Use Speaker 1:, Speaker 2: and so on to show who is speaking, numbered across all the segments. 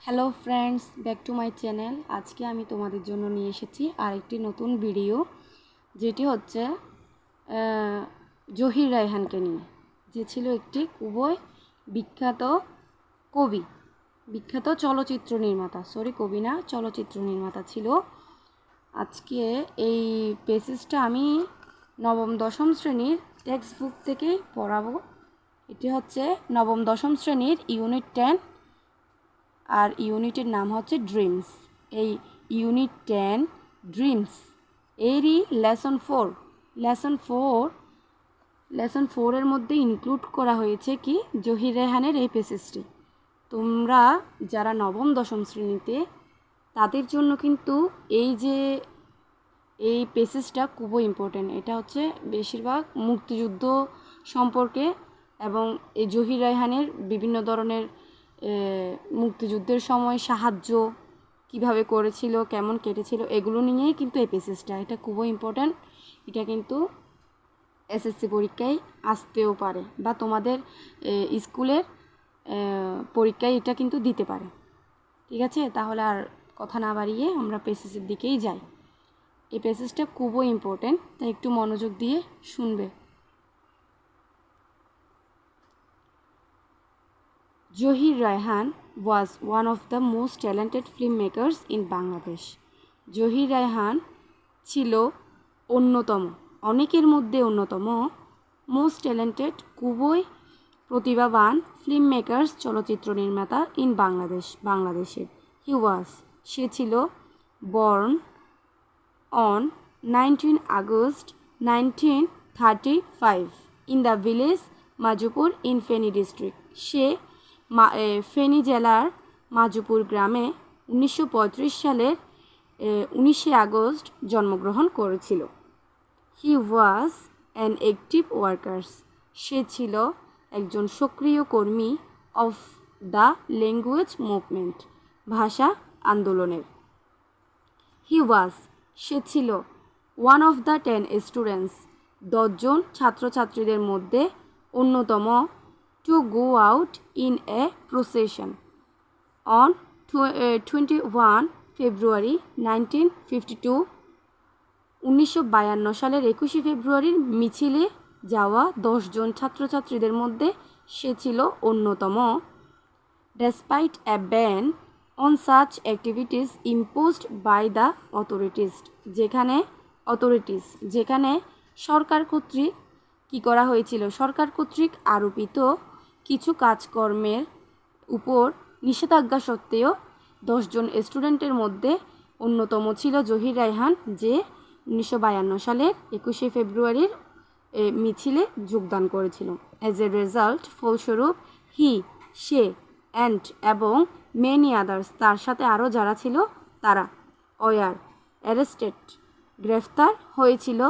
Speaker 1: Hello friends, back to my channel. আজকে আমি তোমাদের জন্য নিয়ে এসেছি আরেকটি নতুন ভিডিও, যেটি হচ্ছে জহির রায়হানকে নিয়ে, যে ছিল একটি খুবই বিখ্যাত কবি, বিখ্যাত চলচ্চিত্র নির্মাতা, কবি না, চলচ্চিত্র নির্মাতা ছিল। আজকে এই পেসেজটা আমি নবম দশম শ্রেণীর টেক্সট বুক থেকেই পড়াবো। এটি হচ্ছে নবম দশম শ্রেণীর ইউনিট 10, আর ইউনিটের নাম হচ্ছে ড্রিমস। এই ইউনিট 10 ড্রিমস এরই লেসন ফোরের মধ্যে ইনক্লুড করা হয়েছে কি জহির রায়হানের এই পেসেজটি। তোমরা যারা নবম দশম শ্রেণীতে, তাদের জন্য কিন্তু এই পেসেজটা খুবই ইম্পর্টেন্ট। এটা হচ্ছে বেশিরভাগ মুক্তিযুদ্ধ সম্পর্কে, এবং এই জহির রায়হানের বিভিন্ন ধরনের মুক্তিযুদ্ধের সময় সাহায্য কিভাবে করেছিল, কেমন কেটেছিল, এগুলো নিয়েই কিন্তু এই পেসেজটা। এটা খুবই ইম্পর্ট্যান্ট। এটা কিন্তু এসএসসি পরীক্ষায় আসতেও পারে, বা তোমাদের স্কুলের পরীক্ষায় এটা কিন্তু দিতে পারে। ঠিক আছে, তাহলে আর কথা না বাড়িয়ে আমরা পেসেজের দিকেই যাই। এই পেসেজটা খুবই ইম্পর্ট্যান্ট, তাই একটু মনোযোগ দিয়ে শুনবে। Zohir Raihan was one of the most talented filmmakers in Bangladesh. Zahir Raihan ছিল অন্যতম, অনেকের মধ্যে অন্যতম, মোস্ট ট্যালেন্টেড, খুবই প্রতিভাবান ফিল্ম মেকার্স, চলচ্চিত্র নির্মাতা ইন বাংলাদেশের। সে ছিল born on 19 August 1935 in the village Majupur in Feni district. সে ফেনী জেলার মাজুপুর গ্রামে 1935 সালের 19 আগস্ট জন্মগ্রহণ করেছিল। He was an active workers. সে ছিল একজন সক্রিয় কর্মী অফ দ্য ল্যাঙ্গুয়েজ মুভমেন্ট, ভাষা আন্দোলনের। সে ছিল ওয়ান অফ দ্য 10 স্টুডেন্টস, 10 জন ছাত্রছাত্রীদের মধ্যে অন্যতম, to go out in a procession on 21 February 1952। 1952 সালের 21 ফেব্রুয়ারির মিছিলে যাওয়া 10 জন ছাত্রছাত্রীদের মধ্যে সে ছিল অন্যতম। Despite a ban on such activities imposed by the authorities, যেখানে সরকার কর্তৃক কি করা হয়েছিল, সরকার কর্তৃক আরোপিত কিছু কাজকর্মের উপর নিষেধাজ্ঞা সত্ত্বেও 10 জন স্টুডেন্টের মধ্যে অন্যতম ছিল জহির রায়হান, যে 1952 সালের 21 ফেব্রুয়ারির মিছিলে যোগদান করেছিল। অ্যাজ এ রেজাল্ট, ফলস্বরূপ, সে অ্যান্ড এবং মেনি আদার্স, তার সাথে আরও যারা ছিল তারা, ওয়ার অ্যারেস্টেড, গ্রেফতার হয়েছিল,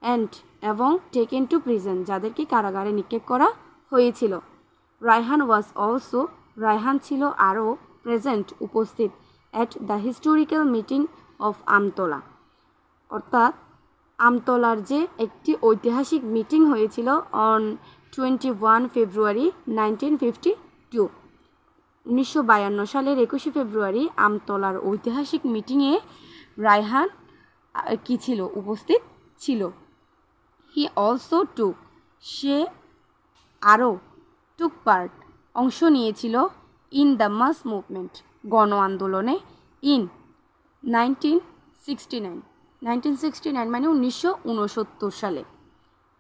Speaker 1: অ্যান্ড এবং টেকেন টু প্রিজন, যাদেরকে কারাগারে নিক্ষেপ করা হয়েছিল। রায়হান ছিল আরও প্রেজেন্ট, উপস্থিত, at the historical meeting of Amtala, অর্থাৎ আমতলার যে একটি ঐতিহাসিক মিটিং হয়েছিল অন 21 ফেব্রুয়ারি 1952। 1952 সালের 21 ফেব্রুয়ারি আমতলার ঐতিহাসিক মিটিংয়ে রায়হান কি ছিল, উপস্থিত ছিল। সে আরও টুক পার্ট, অংশ নিয়েছিল, ইন দ্য মাস মুভমেন্ট, গণ আন্দোলনে, ইন 1969 মানে 1969 সালে।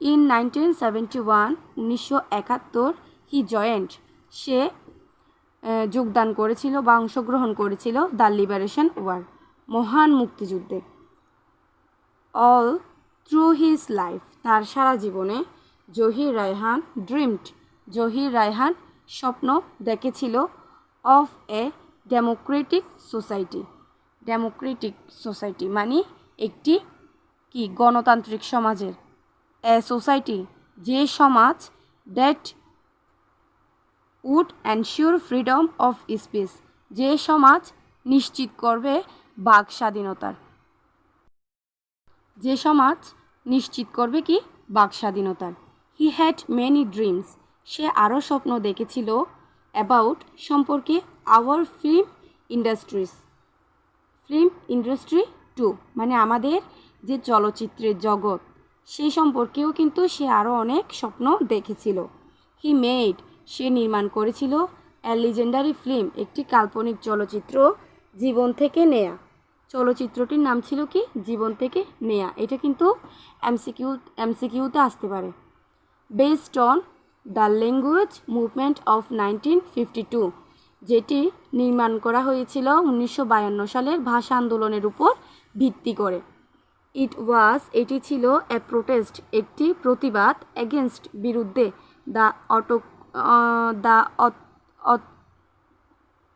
Speaker 1: ইন 1971 1971 হি জয়েন্ট, সে যোগদান করেছিল বা অংশগ্রহণ করেছিল দ্য লিবারেশন ওয়ার, মহান মুক্তিযুদ্ধে। অল থ্রু হিজ লাইফ, তার সারা জীবনে, জহির রায়হান স্বপ্ন দেখেছিল অফ এ ডেমোক্রেটিক সোসাইটি মানে একটি কি গণতান্ত্রিক সমাজের, এ সোসাইটি, যে সমাজ, that would ensure freedom of speech, যে সমাজ নিশ্চিত করবে বাক স্বাধীনতার, হি হ্যাড মেনি ড্রিমস, সে আরও স্বপ্ন দেখেছিল, অ্যাবাউট, সম্পর্কে, our film industries, film industry to, মানে আমাদের যে চলচ্চিত্রের জগৎ সেই সম্পর্কেও কিন্তু সে আরও অনেক স্বপ্ন দেখেছিল। হি মেড, সে নির্মাণ করেছিল এ লিজেন্ডারি ফিল্ম, একটি কাল্পনিক চলচ্চিত্র, জীবন থেকে নেয়া। চলচ্চিত্রটির নাম ছিল কি? জীবন থেকে নেয়া। এটা কিন্তু এমসিকিউতে আসতে পারে। Based on the language movement of 1952, যেটি নির্মাণ করা হয়েছিল 1952 সালের ভাষা আন্দোলনের উপর ভিত্তি করে। এটি ছিল এ প্রোটেস্ট, একটি প্রতিবাদ, এগেনস্ট, বিরুদ্ধে,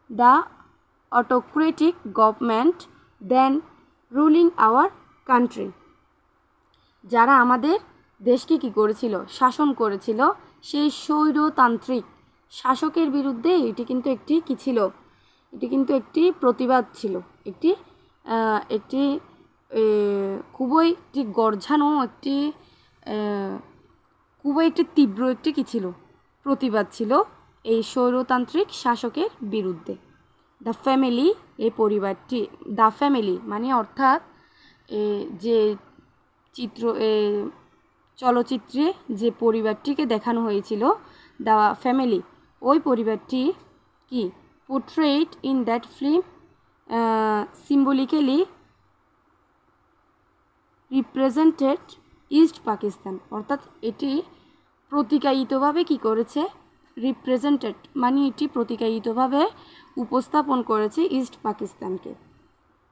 Speaker 1: the autocratic government then ruling our country, যারা আমাদের দেশকে কী করেছিল? শাসন করেছিল, সেই স্বৈরতান্ত্রিক শাসকের বিরুদ্ধে এটি কিন্তু একটি কী ছিল? এটি কিন্তু একটি প্রতিবাদ ছিল, একটি একটি খুবই একটি গর্জানো একটি খুবই একটি তীব্র একটি কী ছিল? প্রতিবাদ ছিল এই স্বৈরতান্ত্রিক শাসকের বিরুদ্ধে। দ্য ফ্যামিলি, এই পরিবারটি, দ্য ফ্যামিলি মানে অর্থাৎ যে চলচ্চিত্রে যে পরিবারটিকে দেখানো হয়েছিল, দ্য ফ্যামিলি, ওই পরিবারটি কি portrait in that film symbolically represented east Pakistan, অর্থাৎ এটি প্রতীকায়িতভাবে কি করেছে? রিপ্রেজেন্টেড মানে এটি প্রতীকায়িতভাবে উপস্থাপন করেছে ইস্ট পাকিস্তানকে।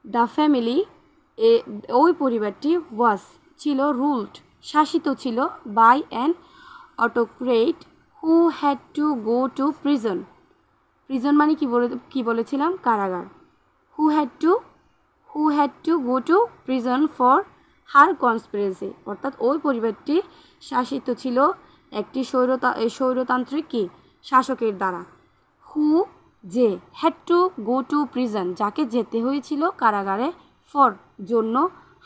Speaker 1: দ্য ফ্যামিলি, ওই পরিবারটি ছিল রুলড, শাসিত ছিল by an autocrat who had to go to prison. Prison মানে কি বলেছিলাম? কারাগার। Who had to go to prison for her conspiracy, অর্থাৎ ওই পরিবারটি শাসিত ছিল একটি স্বৈরতান্ত্রিক কি শাসকের দ্বারা। হু, যে, had to go to prison, যাকে যেতে হয়েছিল কারাগারে, ফর, জন্য,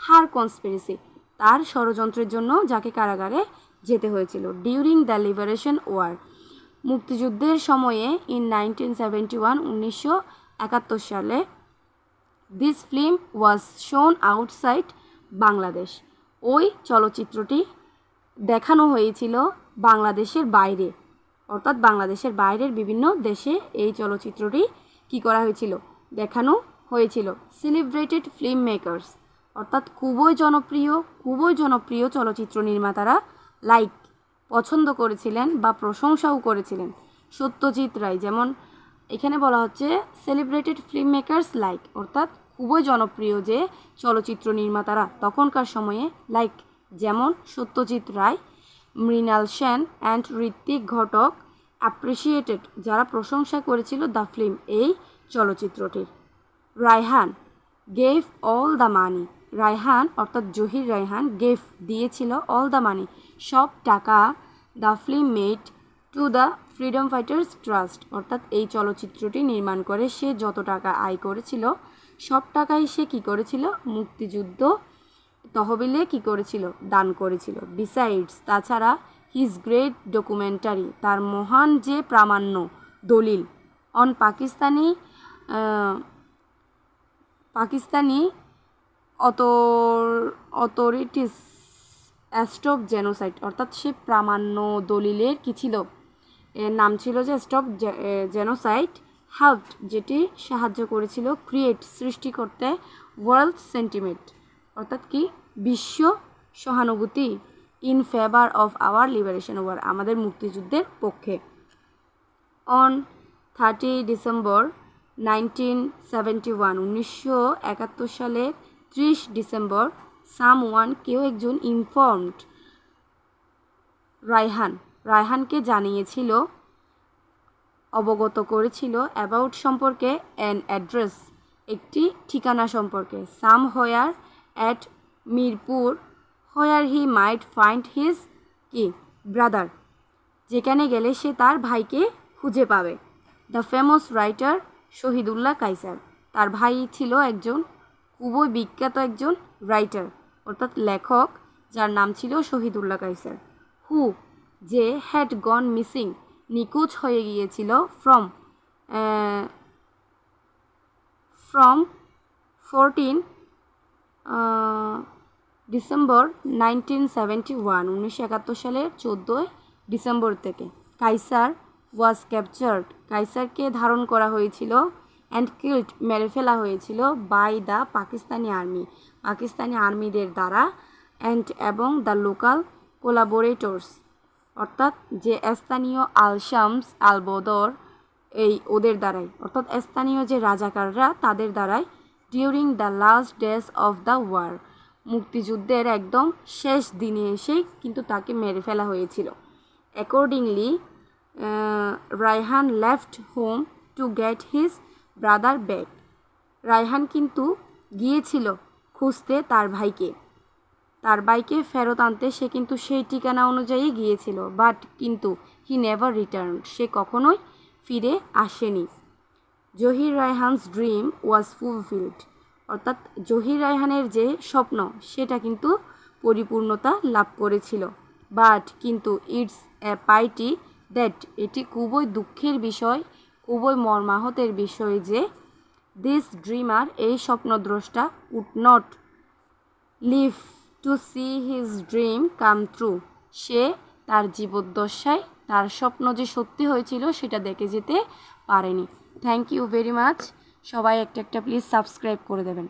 Speaker 1: হার কনস্পিরেসি, তার ষড়যন্ত্রের জন্য যাকে কারাগারে যেতে হয়েছিল। ডিউরিং দ্য লিবারেশন ওয়ার, মুক্তিযুদ্ধের সময়ে, ইন 1971 সালে, দিস ফিল্ম ওয়াজ শোন আউটসাইড বাংলাদেশ, ওই চলচ্চিত্রটি দেখানো হয়েছিল বাংলাদেশের বাইরে, অর্থাৎ বাংলাদেশের বাইরের বিভিন্ন দেশে এই চলচ্চিত্রটি কী করা হয়েছিল? দেখানো হয়েছিল। সেলিব্রেটেড ফিল্ম মেকার্স, অর্থাৎ খুবই জনপ্রিয় চলচ্চিত্র নির্মাতারা পছন্দ করেছিলেন বা প্রশংসাও করেছিলেন সত্যজিৎ রায়। যেমন এখানে বলা হচ্ছে সেলিব্রেটেড ফিল্ম মেকার্স অর্থাৎ খুবই জনপ্রিয় যে চলচ্চিত্র নির্মাতারা তখনকার সময়ে, যেমন সত্যজিৎ রায়, মৃণাল সেন অ্যান্ড ঋত্বিক ঘটক, অ্যাপ্রিসিয়েটেড, যারা প্রশংসা করেছিল দ্য ফিল্ম, এই চলচ্চিত্রটির। Raihan gave all the money, Raihan অর্থাৎ জহির রায়হান গেভ দিয়েছিল অল দ্য মানি, সব টাকা, the film made to the freedom fighters trust, অর্থাৎ এই চলচ্চিত্রটি নির্মাণ করে সে যত টাকা আয় করেছিল সব টাকাই সে কী করেছিল? মুক্তিযুদ্ধ তহবিলে কী করেছিল? দান করেছিল। বিসাইডস, তাছাড়া, হিজ গ্রেট ডকুমেন্টারি, তার মহান যে প্রামাণ্য দলিল, on Pakistani authorities stop genocide, অর্থাৎ সে প্রামাণ্য দলিলের কী ছিল? এর নাম ছিল যে স্টপ জেনোসাইড, হেল্পড, যেটি সাহায্য করেছিল, ক্রিয়েট, সৃষ্টি করতে, ওয়ার্ল্ড সেন্টিমেন্ট, অর্থাৎ কি বিশ্ব সহানুভূতি, in favour of our liberation war, আমাদের মুক্তিযুদ্ধের পক্ষে। অন 30 ডিসেম্বর 1971 সালের 30 ডিসেম্বর, সামওয়ান, কেউ একজন, ইনফর্মড রায়হানকে জানিয়েছিল, অবগত করেছিল, অ্যাবাউট সম্পর্কে, অ্যান অ্যাড্রেস, একটি ঠিকানা সম্পর্কে, somewhere at Mirpur, where he might find his কি ব্রাদার, যেখানে গেলে সে তার ভাইকে খুঁজে পাবে। The famous writer Shahidullah Kaiser, তার ভাই ছিল একজন খুবই বিখ্যাত একজন রাইটার, অর্থাৎ লেখক, যার নাম ছিল শহীদুল্লাহ কায়সার। হু, যে, হ্যাড গন মিসিং, নিখোঁজ হয়ে গিয়েছিল, ফ্রম ফ্রম 14 ডিসেম্বর 1971, 1971 সালের 14 ডিসেম্বর থেকে। কাইসার ওয়াজ ক্যাপচার্ড, কাইসারকে ধারণ করা হয়েছিল, অ্যান্ড কিল্ড, মেরে ফেলা হয়েছিল, by the Pakistani army, Pakistani আর্মিদের দ্বারা, অ্যান্ড এবং দ্য লোকাল কোলাবোরেটর্স, অর্থাৎ যে স্থানীয় আল শামস আল বদর, এই ওদের দ্বারাই, অর্থাৎ স্থানীয় যে রাজাকাররা তাদের দ্বারাই, during the last days of the war, মুক্তিযুদ্ধের একদম শেষ দিনে এসেই কিন্তু তাকে মেরে ফেলা হয়েছিল। Accordingly Raihan left home to get his brother back, Raihan কিন্তু গিয়েছিল খুঁজতে তার ভাইকে ফেরত আনতে, সে কিন্তু সেই ঠিকানা অনুযায়ী গিয়েছিল, বাট কিন্তু হি নেভার রিটার্ন, সে কখনোই ফিরে আসেনি। Zahir Raihan's dream was fulfilled, অর্থাৎ জহির রায়হানের যে স্বপ্ন সেটা কিন্তু পরিপূর্ণতা লাভ করেছিল, বাট কিন্তু ইটস এ পাইটি দ্যাট, এটি খুবই দুঃখের বিষয়, খুবই মর্মাহতের বিষয় যে দিস ড্রিমার, এই স্বপ্নদ্রষ্টা, would not live to see his dream come true, সে তার জীবদ্দশায় তার স্বপ্ন যে সত্যি হয়েছিল সেটা দেখে যেতে পারেনি। Thank you very much. সবাই একটা প্লিজ সাবস্ক্রাইব করে দেবেন।